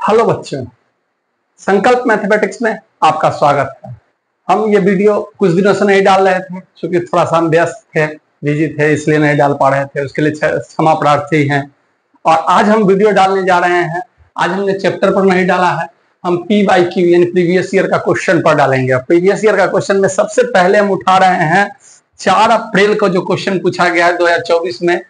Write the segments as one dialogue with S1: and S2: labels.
S1: Hello बच्चों, संकल्प mathematics में आपका स्वागत है। हम ये वीडियो कुछ दिनों से नहीं डाल रहे थे क्योंकि थोड़ा सा हम व्यस्त थे, बिजी थे, इसलिए नहीं डाल पा रहे थे। उसके लिए क्षमा प्रार्थी हैं। और आज हम वीडियो डालने जा रहे हैं। आज हमने चैप्टर पर नहीं डाला है, हम PYQ यानी प्रीवियस ईयर का क्वेश्चन पर डालेंगे। प्रीवियस ईयर का क्वेश्चन में सबसे पहले हम उठा रहे हैं 4 अप्रैल को जो क्वेश्चन पूछा गया है 2024 में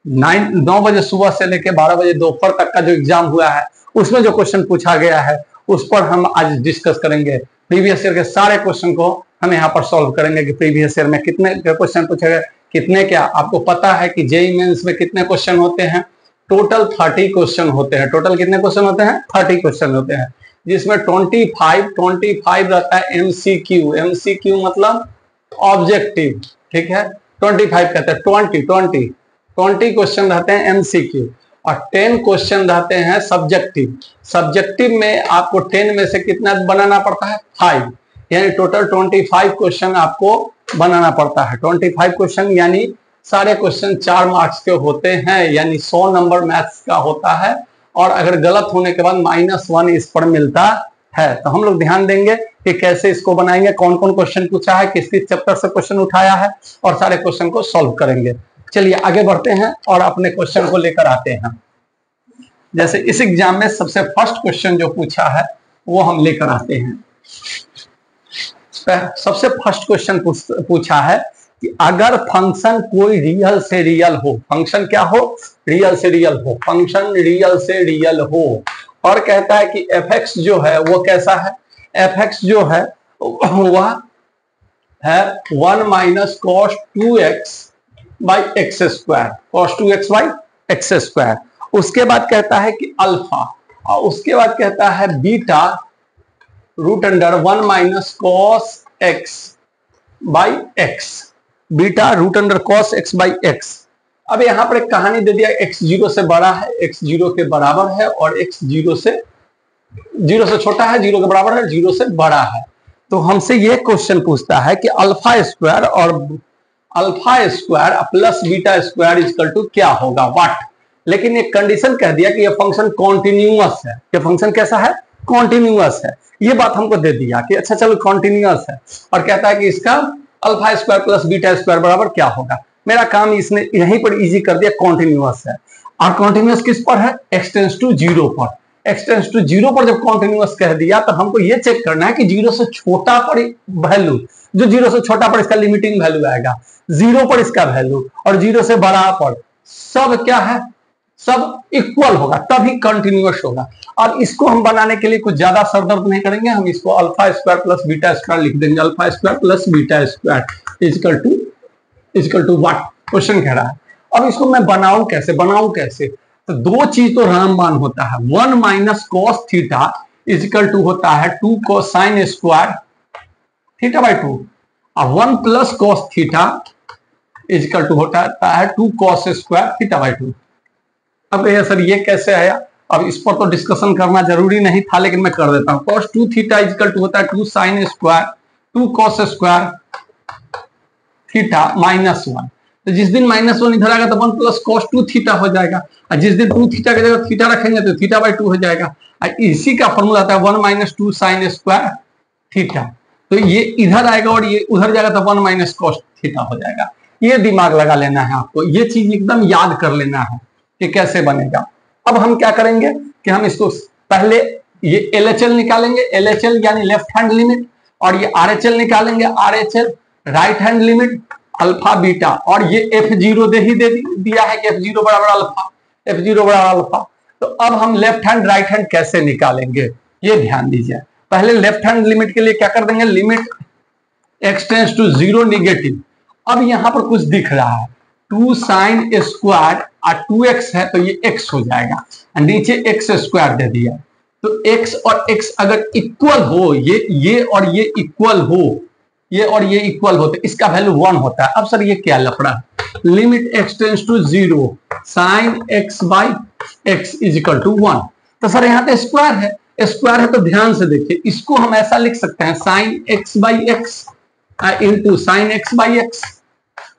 S1: 9 बजे सुबह से लेकर 12 बजे दोपहर तक का जो एग्जाम हुआ है उसमें जो क्वेश्चन पूछा गया है उस पर हम आज डिस्कस करेंगे। प्रीवियस ईयर के सारे क्वेश्चन को हम यहाँ पर सॉल्व करेंगे कि प्रीवियस ईयर में कितने क्वेश्चन पूछे गए, कितने क्या। आपको पता है कि जेईई मेंस में कितने क्वेश्चन होते हैं? टोटल 30 क्वेश्चन होते हैं। टोटल कितने क्वेश्चन होते हैं? 30 क्वेश्चन होते हैं, जिसमें 25 रहता है MCQ। MCQ मतलब ऑब्जेक्टिव, ठीक है। 25 कहते हैं 20 क्वेश्चन रहते हैं MCQ और 10 क्वेश्चन रहते हैं सब्जेक्टिव। सब्जेक्टिव में आपको 10 में से कितना बनाना पड़ता है? 5, यानी टोटल 25 क्वेश्चन आपको बनाना पड़ता है। 25 क्वेश्चन यानी सारे क्वेश्चन 4 मार्क्स के होते हैं, यानी 100 नंबर मैथ्स का होता है। और अगर गलत होने के बाद -1 इस पर मिलता है। तो हम लोग ध्यान देंगे कि कैसे इसको बनाएंगे, कौन कौन क्वेश्चन पूछा है, किस किस चैप्टर से क्वेश्चन उठाया है और सारे क्वेश्चन को सॉल्व करेंगे। चलिए आगे बढ़ते हैं और अपने क्वेश्चन को लेकर आते हैं। जैसे इस एग्जाम में सबसे फर्स्ट क्वेश्चन जो पूछा है वो हम लेकर आते हैं। सबसे फर्स्ट क्वेश्चन पूछा है कि अगर फंक्शन कोई रियल से रियल हो, फंक्शन क्या हो? रियल से रियल हो, फंक्शन रियल से रियल हो। और कहता है कि fx जो है वो कैसा है? fx जो है वह है 1 - cos 2x by x square, cos 2x by x square. उसके बाद कहता है कि अल्फा, और उसके बाद कहता है beta √1 - cos x by x, beta √, cos x by x. अब यहां पर एक कहानी दे दिया, x 0 से बड़ा है, x 0 के बराबर है और x 0 से छोटा है, 0 के बराबर है, 0 से बड़ा है। तो हमसे ये क्वेश्चन पूछता है कि अल्फा स्क्वायर और alpha square plus beta square equal to क्या होगा, व्हाट। लेकिन एक कंडीशन कह दिया कि ये फंक्शन कॉन्टिन्यूअस है। ये फंक्शन कैसा है? कॉन्टिन्यूअस है। ये बात हमको दे दिया कि अच्छा चलो कॉन्टिन्यूअस है, और कहता है कि इसका alpha square plus beta square बराबर क्या होगा। मेरा काम इसने यहीं पर इजी कर दिया, कॉन्टिन्यूअस है। और कॉन्टिन्यूअस किस पर है? x टेंड्स टू 0 पर। x टेंड्स टू 0 पर जब कॉन्टिन्यूअस कह दिया तो हमको ये चेक करना है कि 0 से छोटा पर वैल्यू, जो 0 से छोटा पर इसका लिमिटिंग वैल्यू आएगा, 0 पर इसका वैल्यू और 0 से बड़ा पर सब क्या है? सब इक्वल होगा, तभी कंटिन्यूअस होगा। और इसको हम बनाने के लिए कुछ ज्यादा सरदर्द नहीं करेंगे, हम इसको alpha square plus beta square लिख देंगे। Alpha square plus beta square equal to what question कह रहा है। अब इसको मैं बनाऊं कैसे? तो दो चीज तो रामबाण होता है। 1 - cos थीटा इक्वल टू होता है 2 cos sin square theta by 2, और 1 + cos थीटा इक्वल टू होता है 2 cos स्क्वायर थीटा बाई 2। अब भैया सर ये कैसे आया? अब इस पर तो डिस्कशन करना जरूरी नहीं था, लेकिन मैं कर देता हूं। cos 2 थीटा इक्वल टू होता है 2 sin square 2 cos square theta -1। तो जिस दिन -1 इधर आएगा तो 1 + cos 2 थीटा हो जाएगा, और जिस दिन 2 थीटा की जगह थीटा रखेंगे तो थीटा बाई 2 हो जाएगा। और इसी का फॉर्मूला आता है 1 - 2 sin स्क्वायर थीटा। तो ये इधर आएगा और ये उधर जाएगा तो 1 - cos थीटा हो जाएगा। ये दिमाग लगा लेना है आपको, ये चीज एकदम याद कर लेना है कि कैसे बनेगा। अब हम क्या करेंगे कि हम इसको पहले ये LHL निकालेंगे, LHL यानी लेफ्ट हैंड लिमिट, और ये RHL निकालेंगे, RHL right hand limit alpha beta. और ये F0 दे दिया है कि F0 बराबर अल्फा, F0 बराबर अल्फा। तो अब हम लेफ्ट हैंड राइट हैंड कैसे निकालेंगे ये ध्यान दीजिए। पहले लेफ्ट हैंड लिमिट के लिए क्या कर देंगे? Limit x tends to 0 negative. अब यहां पर कुछ दिख रहा है 2 sin स्क्वायर और 2x है तो ये x हो जाएगा, नीचे x स्क्वायर दे दिया। तो x और x अगर इक्वल हो, ये और ये इक्वल हो, ये और ये इक्वल हो तो इसका वैल्यू 1 होता है। अब सर ये क्या लफड़ा है? Limit x tends to 0 sin x by x equal to 1। तो सर यहाँ पे स्क्वायर है तो ध्यान से देखिए, इसको हम ऐसा लिख सकते हैं sin x by x into sin x by x।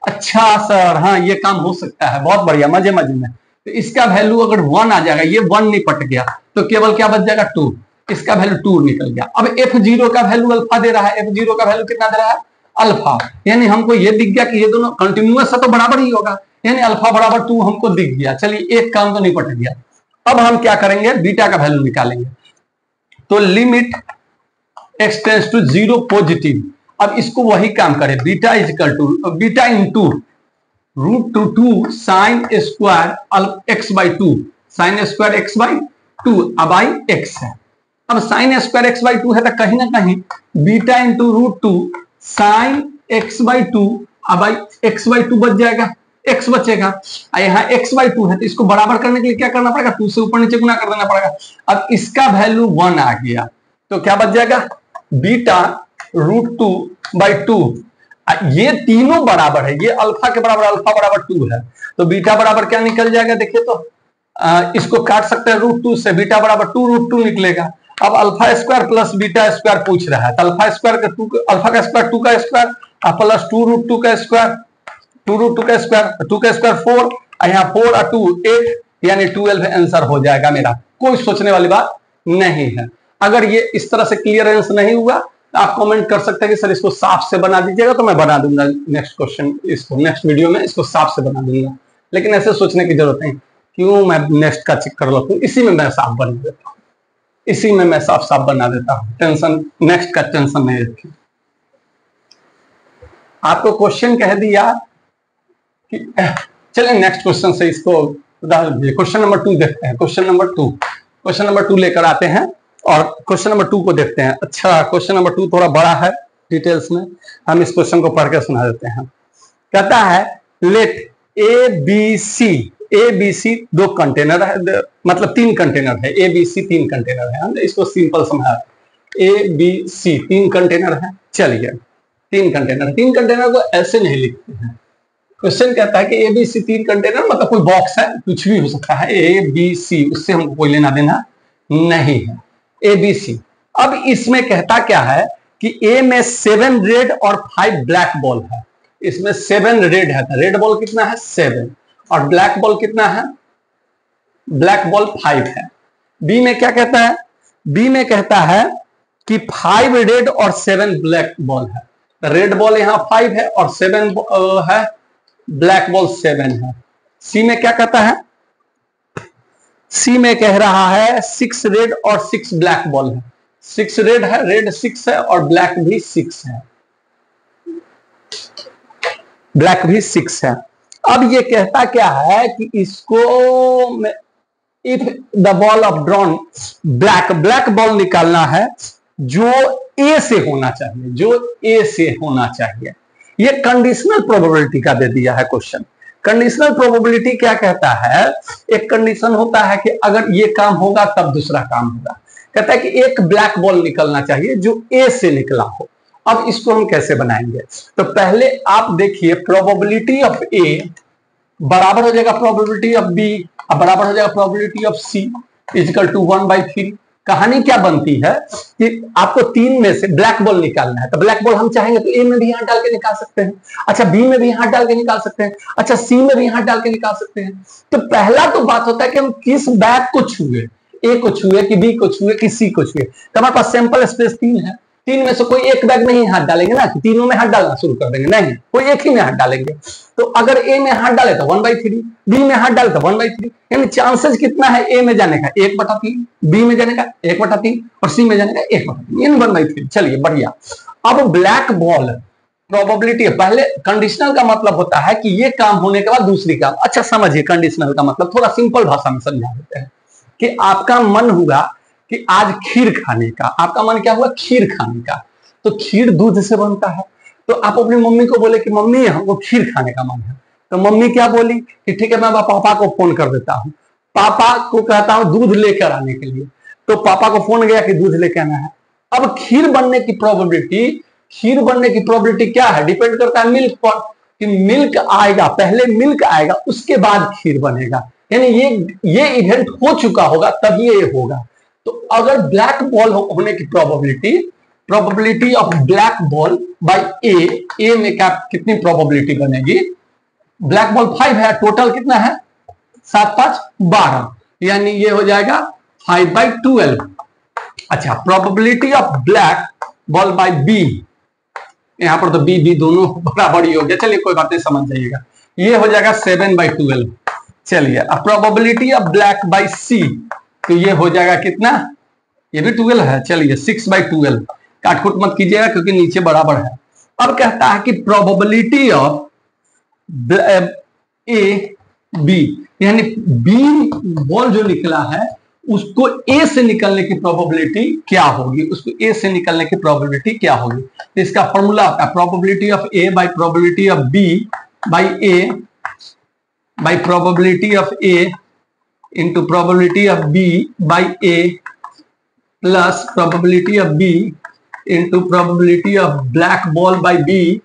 S1: अच्छा सर, हाँ ये काम हो सकता है, बहुत बढ़िया, मजे में। तो इसका वैल्यू अगर 1 आ जाएगा, ये 1 निपट गया तो केवल क्या बच जाएगा 2, इसका वैल्यू 2 निकल गया। अब F0 का वैल्यू अल्फा दे रहा है, F0 का वैल्यू कितना दे रहा है अल्फा, यानी हमको ये दिख गया कि ये दोनों कंटिन्यूअस है तो बराबर ही होगा, यानी अल्फा बराबर 2 हमको दिख गया। चलिए एक काम तो निपट गया। अब हम क्या करेंगे, बीटा का वैल्यू निकालेंगे। तो limit x tends to 0 positive, अब इसको वही काम करें, beta is equal to beta into √2 sine square x by 2, sine square x by 2 अब आई x है। अब साइन स्क्वायर x बाई 2 है तो कहीं ना कहीं beta into √2 sine x by 2 अब आई x बाई 2 बच जाएगा, x बचेगा। यहाँ x बाई 2 है तो इसको बराबर करने के लिए क्या करना पड़ेगा, 2 से ऊपर नीचे गुना कर देना पड़ेगा। अब इसका वैल्यू 1 आ गया तो क्या बच जाएगा, बीटा √2 बाई 2, ये तीनों बराबर है, ये अल्फा के बराबर, अल्फा बराबर 2 है तो बीटा बराबर क्या निकल जाएगा, देखिए तो इसको काट सकते हैं √2 से, बीटा बराबर 2√2 निकलेगा। अब alpha square plus beta square पूछ रहा है तो अल्फा स्क्वायर का 2, अल्फा का स्क्वायर 2 का स्क्वायर प्लस 2√2 का स्क्वायर, 2√2 का स्क्वायर, 2 का स्क्वायर 4, यहाँ 4 और 2 8, यानी 12 आंसर हो जाएगा मेरा, कोई सोचने वाली बात नहीं है। अगर ये इस तरह से क्लियरेंस नहीं हुआ तो आप कमेंट कर सकते हैं कि सर इसको साफ से बना दीजिएगा, तो मैं बना दूंगा नेक्स्ट क्वेश्चन, इसको नेक्स्ट वीडियो में इसको साफ से बना दूंगा। लेकिन ऐसे सोचने की जरूरत नहीं, क्यों मैं नेक्स्ट का चेक कर लूं, इसी में मैं साफ बना देता हूँ, इसी में मैं साफ साफ बना देता हूँ, टेंशन नेक्स्ट का टेंशन नहीं रखिए। आपको क्वेश्चन कह दिया कि चलिए नेक्स्ट क्वेश्चन से इसको क्वेश्चन नंबर 2 देखते हैं। क्वेश्चन नंबर 2 लेकर आते हैं और क्वेश्चन नंबर 2 को देखते हैं। अच्छा, क्वेश्चन नंबर 2 थोड़ा बड़ा है, डिटेल्स में हम इस क्वेश्चन को पढ़ के सुना देते हैं। कहता है let A B C 2 container है, मतलब 3 कंटेनर है, ए बी सी 3 कंटेनर है, हम इसको सिंपल समझा, ए बी सी 3 कंटेनर है। चलिए 3 कंटेनर को ऐसे नहीं लिखते हैं। क्वेश्चन कहता है कि ए बी सी 3 कंटेनर मतलब कोई बॉक्स है, कुछ भी हो सकता है, ए बी सी, उससे हमको कोई लेना देना नहीं है, ए बी सी। अब इसमें कहता क्या है कि ए में 7 रेड और 5 ब्लैक बॉल है, इसमें 7 रेड है, रेड बॉल कितना है 7 और ब्लैक बॉल कितना है, ब्लैक बॉल 5 है। बी में क्या कहता है, बी में कहता है कि 5 रेड और 7 ब्लैक बॉल है, रेड बॉल यहां 5 है और 7 है, ब्लैक बॉल 7 है। सी में क्या कहता है, सी में कह रहा है 6 रेड और 6 ब्लैक बॉल है, 6 रेड है, रेड 6 है और ब्लैक भी 6 है, ब्लैक भी 6 है। अब ये कहता क्या है कि इसको if the ball of drawn black ball निकालना है जो ए से होना चाहिए, जो ए से होना चाहिए। ये कंडीशनल प्रोबेबिलिटी का दे दिया है क्वेश्चन। कंडीशनल प्रोबेबिलिटी क्या कहता है, एक कंडीशन होता है कि अगर ये काम होगा तब दूसरा काम होगा। कहता है कि एक ब्लैक बॉल निकलना चाहिए जो ए से निकला हो। अब इसको हम कैसे बनाएंगे, तो पहले आप देखिए प्रोबेबिलिटी ऑफ ए बराबर हो जाएगा प्रोबेबिलिटी ऑफ बी, अब बराबर हो जाएगा probability of C equal to 1/3। कहानी क्या बनती है कि आपको 3 में से ब्लैक बॉल निकालना है, तो ब्लैक बॉल हम चाहेंगे तो ए में भी हाथ डाल के निकाल सकते हैं, अच्छा बी में भी हाथ डाल के निकाल सकते हैं, अच्छा सी में भी हाथ डाल के निकाल सकते हैं। तो पहला तो बात होता है कि हम किस बैग को छुए, ए को छुए कि बी को छुए कि सी को छुए। तो हमारे पास सैंपल स्पेस 3 है, 3 में से कोई एक बैग में ही हाथ डालेंगे ना, कि तीनों में हाथ डालना शुरू कर देंगे, नहीं कोई एक ही में हाथ डालेंगे। तो अगर ए में हाथ डाले तो 1/3, बी में हाथ डाले तो 1/3, यानी चांसेस कितना है ए में जाने का 1/3, बी में जाने का 1/3 और सी में जाने का 1/3, यानी 1/3। चलिए बढ़िया। अब ब्लैक बॉल प्रोबेबिलिटी, पहले कंडीशनल का मतलब होता है कि ये काम होने के बाद दूसरी काम। अच्छा समझिए कंडीशनल का मतलब, थोड़ा सिंपल भाषा में समझा देते हैं कि आपका मन हुआ कि आज खीर खाने का, आपका मन क्या हुआ खीर खाने का, तो खीर दूध से बनता है। तो आप अपनी मम्मी को बोले कि मम्मी हमको खीर खाने का मन है, तो मम्मी क्या बोली कि ठीक है मैं पापा को फोन कर देता हूँ, पापा को कहता हूँ दूध लेकर आने के लिए, तो पापा को फोन गया कि दूध लेकर आना है। अब खीर बनने की प्रोबेबिलिटी क्या है, डिपेंड करता है मिल्क पर, कि मिल्क आएगा, पहले मिल्क आएगा उसके बाद खीर बनेगा, यानी ये इवेंट हो चुका होगा तभी ये होगा। तो अगर ब्लैक बॉल होने की probability of black ball by A में क्या कितनी प्रोबेबिलिटी बनेगी, ब्लैक बॉल 5 है, टोटल कितना है 7 5 12, यानी ये हो जाएगा 5/12। अच्छा, probability of black ball by B, यहां पर तो बी बी दोनों बराबर ही हो गया, चलिए कोई बात नहीं, समझ जाइएगा। ये हो जाएगा 7/12। चलिए, अब प्रोबेबिलिटी ऑफ ब्लैक बाय सी, तो ये हो जाएगा कितना, ये भी 12 है, चलिए 6/12, काटकुट मत कीजिएगा क्योंकि नीचे बराबर है। अब कहता है कि प्रोबेबिलिटी ऑफ ए बी, यानी बी बॉल जो निकला है उसको ए से निकलने की प्रोबेबिलिटी क्या होगी, उसको ए से निकलने की प्रोबेबिलिटी क्या होगी। तो इसका फॉर्मूला होता है probability of A by probability of B by A by probability of A into probability of B by A plus probability of B into probability of black ball by B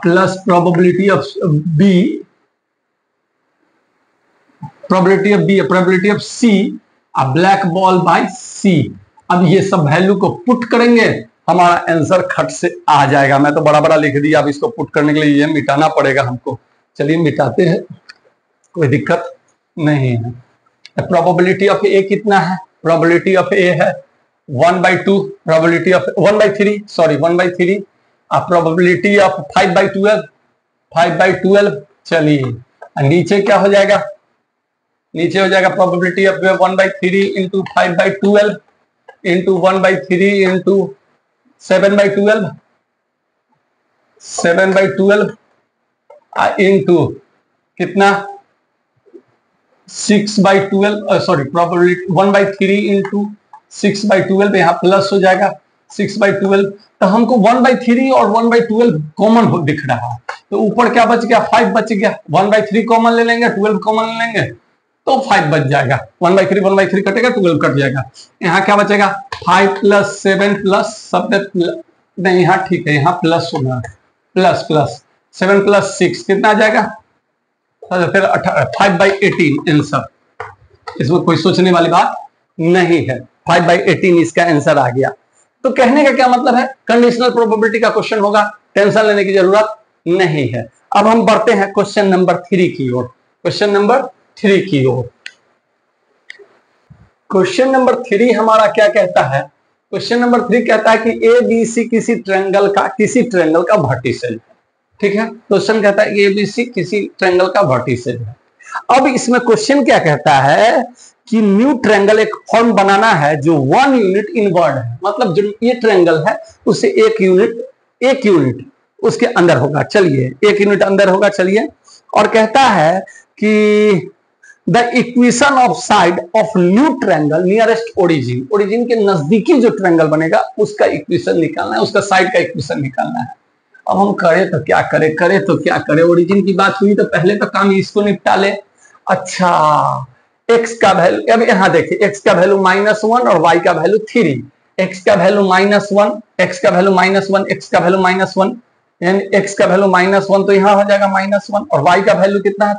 S1: plus probability of B, probability of C black ball by C. अब ये सब value को put करेंगे, हमारा answer खट से आ जाएगा। मैं तो बड़ा बड़ा लिख दिया, अब इसको पुट करने के लिए ये मिटाना पड़ेगा हमको। चलिए मिटाते हैं, कोई दिक्कत नहीं है। प्रोबेबिलिटी ऑफ ए कितना है, प्रोबेबिलिटी ऑफ ए है 1/2, probability of 1/3, sorry 1/3, probability of 5/12, चलिए नीचे क्या हो जाएगा, नीचे हो जाएगा probability of 1/3 into 5/12 into 1/3 into 7/12 into कितना 6/12, सॉरी प्रोबेबिलिटी 1/3 इंटू 6/12, यहाँ प्लस हो जाएगा 6/12। तो हमको 1/3 और 1/12 कॉमन दिख रहा है, तो ऊपर क्या बच गया, 5 बच गया। 1/3 कॉमन ले लेंगे, 12 कॉमन ले लेंगे तो 5 बच जाएगा। 1/3 कटेगा, 12 कट जाएगा। यहाँ क्या बचेगा 5 + 7 प्लस सब नहीं, यहाँ ठीक है, यहाँ प्लस होगा, प्लस 7 + 6 कितना आ जाएगा, फिर 5/18 आंसर। इसमें कोई सोचने वाली बात नहीं है, 5/18 इसका आंसर आ गया। तो कहने का क्या मतलब है, कंडीशनल प्रोबेबिलिटी का क्वेश्चन होगा, टेंशन लेने की जरूरत नहीं है। अब हम बढ़ते हैं क्वेश्चन नंबर 3 की ओर। क्वेश्चन नंबर 3 की ओर, क्वेश्चन नंबर 3 हमारा क्या कहता है, क्वेश्चन नंबर 3 कहता है कि ए बी सी किसी ट्रायंगल का वर्टिसेज है। ठीक है, क्वेश्चन कहता है ए बी सी किसी ट्रायंगल का वर्टिसेज है। अब इसमें क्वेश्चन क्या कहता है कि न्यू ट्रायंगल एक फॉर्म बनाना है जो 1 यूनिट इनवर्ड है, मतलब जो ये ट्रायंगल है उससे एक यूनिट उसके अंदर होगा। चलिए 1 यूनिट अंदर होगा, चलिए। और कहता है कि the equation of side of new triangle nearest origin, origin के नजदीकी जो ट्रायंगल बनेगा उसका इक्वेशन निकालना है, उसका साइड का इक्वेशन निकालना है। अब हम करें तो क्या करें, ओरिजिन की बात हुई तो पहले तो काम इसको निपटा ले। अच्छा, x का वैल्यू, अब यहाँ देखिए x का वैल्यू -1 और y का वैल्यू 3, x का वैल्यू -1, x का वैल्यू -1, x का वैल्यू -1, यानी x का वैल्यू -1 तो यहाँ हो जाएगा -1, और y का वैल्यू कितना है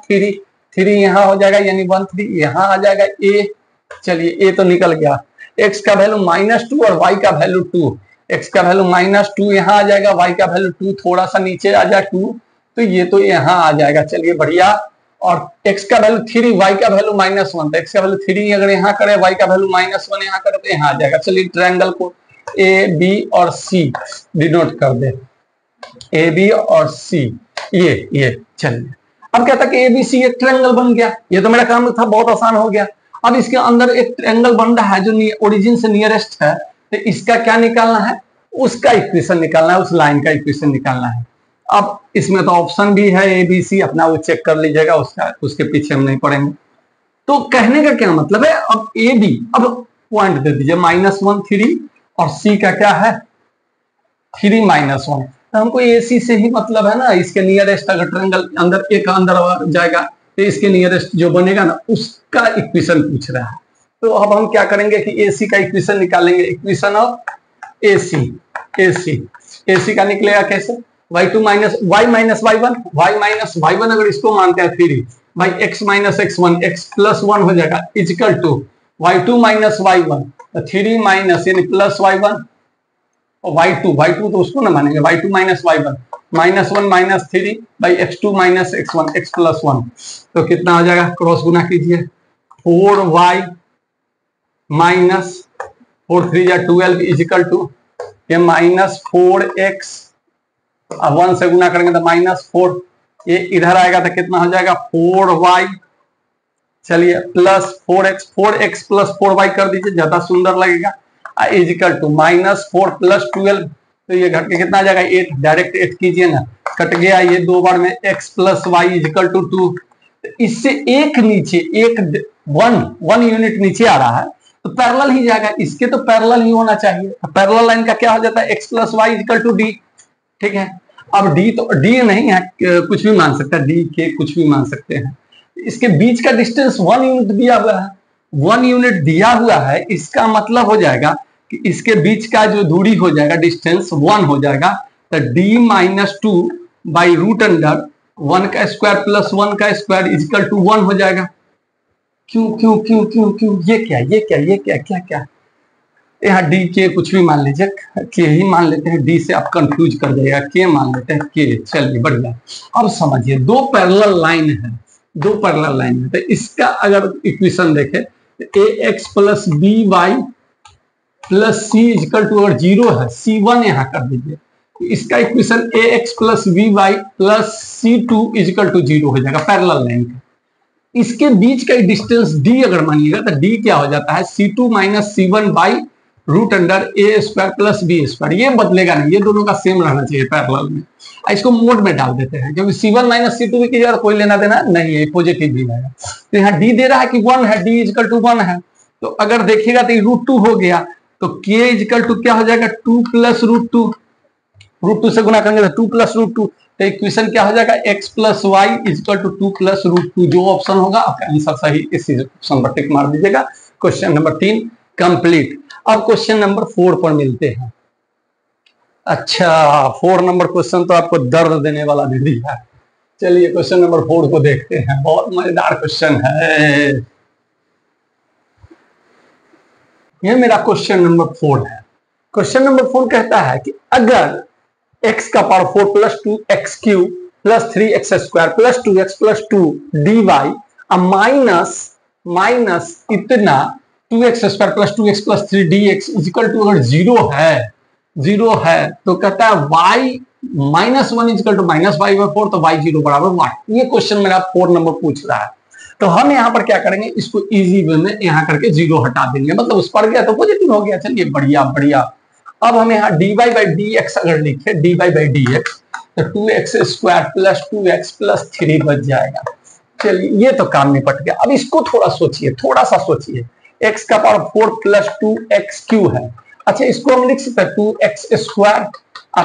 S1: 3 यहाँ हो जाएगा, यानी 1 3 यहाँ आ जाएगा a। चलिए a तो निकल गया, x का वैल्यू -2 और y का वैल्यू 2, x का वैल्यू -2 यहाँ आ जाएगा, y का वैल्यू 2 थोड़ा सा नीचे आ जाए 2, तो ये तो यहाँ आ जाएगा। चलिए बढ़िया, और x का वैल्यू 3, y का वैल्यू -1, तो x का वैल्यू 3 अगर यहाँ करे, y का वैल्यू -1 यहाँ करे तो यहाँ आ जाएगा। चलिए ट्रायंगल को a b और c डिनोट कर दे, a b और c, ये चलिए। अब कहता कि ABC एक ट्रायंगल बन गया, ये तो मेरा काम था, बहुत आसान हो गया। अब इसके अंदर एक ट्रायंगल बन रहा है जो ओरिजिन से नियरेस्ट है, तो इसका क्या निकालना है, उसका इक्वेशन निकालना है, उस लाइन का इक्वेशन निकालना है। अब इसमें तो ऑप्शन भी है ABC, अपना वो चेक कर लीजिएगा, उसके पीछे हम नहीं पड़ेंगे। तो कहने का क्या मतलब है, अब AB, अब पॉइंट दे दीजिए -1 3, और C का क्या है 3 -1, तो हमको AC से ही मतलब है ना, इसके नियरेस्ट अगर ट्रायंगल अंदर एक अंदर जाएगा तो इसके नियरेस्ट जो बनेगा ना उसका इक्वेशन पूछ रहा है। तो अब हम क्या करेंगे कि AC का इक्वेशन निकालेंगे, इक्वेशन ऑफ AC का निकलेगा कैसे, y2 y - y1 अगर इसको मानते हैं 3 भाई x - x1, x + 1 हो जाएगा equal to y2 - y1, 3 minus यानी प्लस y1 और y2 तो उसको ना मानेंगे, y2 - y1 -1 -3 by x2 - x1 x + 1, तो कितना हो जाएगा, क्रॉस गुना कीजिए, 4y -4 3 या 12 इजिकल टू ये -4x, अब 1 से गुना करेंगे तो -4, ये इधर आएगा तो कितना हो जाएगा 4y, चलिए प्लस 4x प्लस 4y कर दीजिए, ज्यादा सुंदर लगेगा, इजिकल टू -4 + 12, तो ये घट के कितना आ जाएगा 8, डायरेक्ट 8 कीजिए ना, कट गया ये 2 बार में, x + y इजिकल टू 2, इससे एक नीचे एक 1 यूनिट नीचे आ रहा है तो पैरेलल ही जाएगा, इसके तो पैरेलल ही होना चाहिए, पैरेलल लाइन का क्या हो जाता है x + y is equal to d, ठीक है। अब d तो d नहीं है, कुछ भी मान सकता है, d के कुछ भी मान सकते हैं, इसके बीच का डिस्टेंस 1 यूनिट दिया हुआ है, 1 यूनिट दिया हुआ है, इसका मतलब हो जाएगा कि इसके बीच का जो दूरी हो जाएगा डिस्टेंस 1 हो जाएगा, तो d - 2 बाई रूट अंडर 1 का स्क्वायर प्लस 1 का स्क्वायर इजिकल टू 1 हो जाएगा। क्यों क्यों क्यों क्यों क्यों, ये क्या ये क्या ये क्या क्या क्या, यहाँ डी के कुछ भी मान लीजिए, के ही मान लेते हैं, डी से आप कंफ्यूज कर जाएगा, के मान लेते हैं के, चलिए बढ़िया। अब समझिए दो पैरेलल लाइन है, दो पैरेलल लाइन है, तो इसका अगर इक्वेशन देखें तो A X plus B Y plus C equal to, अगर 0 है C1 यहाँ कर दीजिए, तो इसका equation A X plus B Y plus C2 equal to 0 हो जाएगा पैरेलल लाइन का। इसके बीच का डिस्टेंस d अगर मानिएगा तो d क्या हो जाता है C2 - C1 by root under A square plus B square, ये बदलेगा नहीं, ये दोनों का सेम रहना चाहिए पैरेलल में। इसको मोड में डाल देते हैं, क्योंकि C1 - C2 की जगह कोई लेना देना नहीं है, पॉजिटिव भी है, तो यहाँ d दे रहा है कि 1 है, d इजिकल टू 1 है, तो अगर देखिएगा तो √2 हो गया, तो k इजिकल टू क्या हो जाएगा 2 + √2, √2 से गुना करेंगे तो 2 + √2, तो इक्वेशन क्या हो जाएगा x + y इजिकल टू 2 + √2, जो ऑप्शन होगा आपका आंसर सही, इस ऑप्शन पर टिक मार दीजिएगा। Question number 3 complete. अब क्वेश्चन नंबर 4 पर मिलते हैं। अच्छा 4 नंबर क्वेश्चन तो आपको दर्द देने वाला दे दिया है, चलिए क्वेश्चन नंबर 4 को देखते हैं, बहुत मजेदार क्वेश्चन है, ये मेरा क्वेश्चन नंबर 4 है। क्वेश्चन नंबर 4 कहता है कि अगर x का power 4 + 2x³ + 3x² + 2x + 2 dy minus इतना 2x² + 2x + 3 dx is equal to, अगर 0 है तो कहता है y -1 इजिकल टू -y/4, तो y0 बराबर 1। ये क्वेश्चन मेरा 4 नंबर पूछ रहा है, तो हम यहाँ पर क्या करेंगे, इसको इजी वे में यहाँ करके 0 हटा देंगे, मतलब उस पर गया तो पॉजिटिव हो गया, चलिए बढ़िया बढ़िया। अब हम यहाँ dy/dx अगर लिखे dy/dx तो 2x² + 2x + 3 बच जाएगा, चलिए ये तो काम निपट गया। अब इसको थोड़ा सोचिए, थोड़ा सा सोचिए, x का पावर 4 + 2x³ है, अच्छा इसको हम लिख सकते हैं 2x²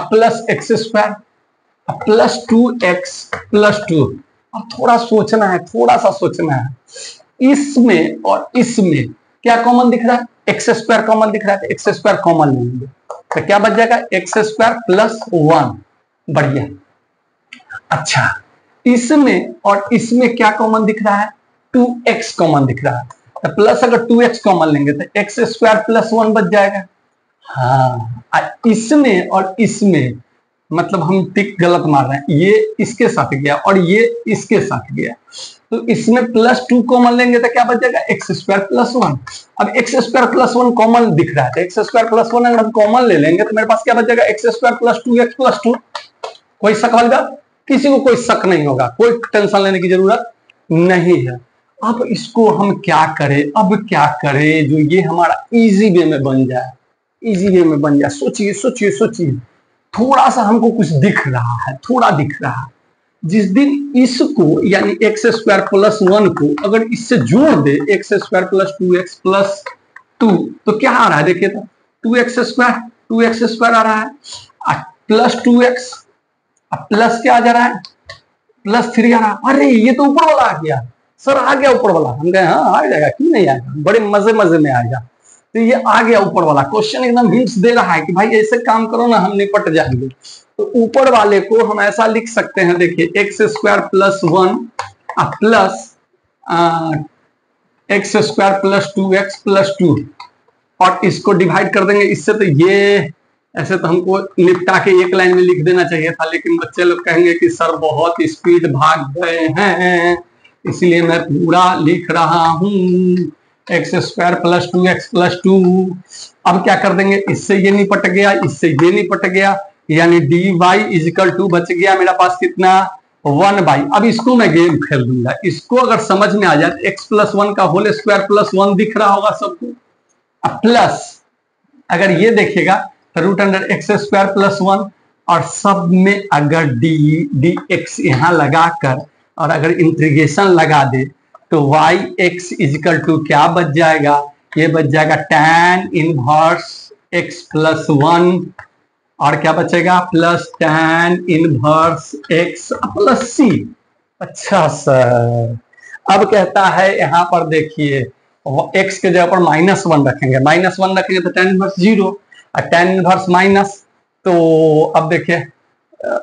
S1: plus x² plus 2x + 2। अब थोड़ा सोचना है, थोड़ा सा सोचना है, इसमें और इसमें क्या कॉमन दिख रहा है, x² कॉमन दिख रहा है, तो x² कॉमन लेंगे तो क्या बच जाएगा x² + 1, बढ़िया। अच्छा इसमें और इसमें क्या कॉमन दिख रहा है, 2x कॉमन दिख रहा है, तो प्लस अगर 2x कॉमन लेंगे तो x² + 1 बच जाएगा। हाँ इसमें और इसमें मतलब हम टिक गलत मार रहे हैं, ये इसके साथ गया और ये इसके साथ गया, तो इसमें +2 कॉमन लेंगे तो क्या बच जाएगा x² + 1। अब x² + 1 कॉमन दिख रहा है, तो x² + 1 अगर हम कॉमन ले लेंगे तो मेरे पास क्या बच जाएगा x² + 2x + 2। कोई शक होगा, किसी को कोई शक नहीं होगा, कोई टेंशन लेने की जरूरत नहीं है। अब इसको हम क्या करें, अब क्या करें जो ये हमारा इजी वे में बन जाए, इजी वे में बन जाए, सोचिए सोचिए सोचिए, थोड़ा सा हमको कुछ दिख रहा है, थोड़ा दिख रहा है। जिस दिन इसको यानी x² + 1 को अगर इससे जोड़ दे x² + 2x + 2 तो क्या आ रहा है, देखिए तो 2x² आ रहा है प्लस 2x प्लस क्या आ जा रहा है +3 आ रहा है। अरे ये तो ऊपर वाला आ गया सर, आ गया ऊपर वाला, हम कहे हाँ आ जाएगा, क्यों नहीं आएगा, बड़े मजे मजे में आएगा, तो ये आ गया ऊपर वाला। क्वेश्चन एकदम हिंट्स दे रहा है कि भाई ऐसे काम करो ना, हम निपट जाएंगे। तो ऊपर वाले को हम ऐसा लिख सकते हैं, देखिए x² + 1 प्लस x² + 2x + 2 और इसको डिवाइड कर देंगे इससे, तो ये ऐसे तो हमको निपटा के एक लाइन में लिख देना चाहिए था, लेकिन बच्चे लोग कहेंगे कि सर बहुत स्पीड भाग गए हैं, इसलिए मैं पूरा लिख रहा हूं। X square plus 2x plus 2। अब क्या कर देंगे, इससे ये निपट गया, इससे ये निपट गया, यानी dy इजिकल टू बच गया मेरा पास कितना 1/। अब इसको मैं गेम खेल दूंगा, इसको अगर समझ में आ जाए तो x प्लस 1 का होल स्क्वायर प्लस 1 दिख रहा होगा सबको। अब प्लस अगर ये देखिएगा तो root under X square plus 1, और सब में अगर डी एक्स यहां लगाकर और अगर इंटीग्रेशन लगा दे तो वाई एक्स इजिकल टू क्या बच जाएगा, ये बच जाएगा tan इनवर्स एक्स प्लस 1, और क्या बचेगा plus tan inverse X plus C. अच्छा सर, अब कहता है यहां पर देखिए x के जगह पर -1 रखेंगे, -1 रखेंगे तो tan इनवर्स 0, और tan इनवर्स माइनस, तो अब देखिए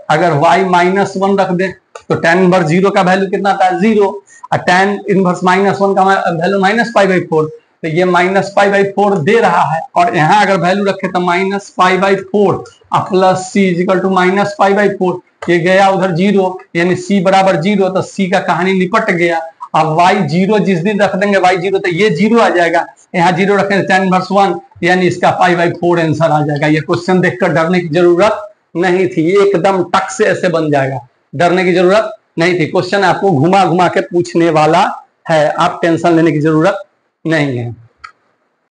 S1: अगर y -1 रख दे तो tan इनवर्स 0 का वैल्यू कितना आता है 0, और tan इनवर्स -1 का वैल्यू -π/4, तो ये -π/4 दे रहा है, और यहाँ अगर वैल्यू रखे तो -π/4 प्लस c इजिकल टू -π/4, ये गया उधर 0, यानी c बराबर 0, तो c का कहानी निपट गया। अब y 0 जिस दिन रख देंगे y 0 तो ये 0 आ जाएगा, यहाँ 0 रखेंगे tan इनवर्स 1, यानी इसका π/4 आंसर आ जाएगा। ये क्वेश्चन देखकर डरने की जरूरत नहीं थी, एकदम टक से ऐसे बन जाएगा, डरने की जरूरत नहीं थी। क्वेश्चन आपको घुमा घुमा के पूछने वाला है, आप टेंशन लेने की जरूरत नहीं है।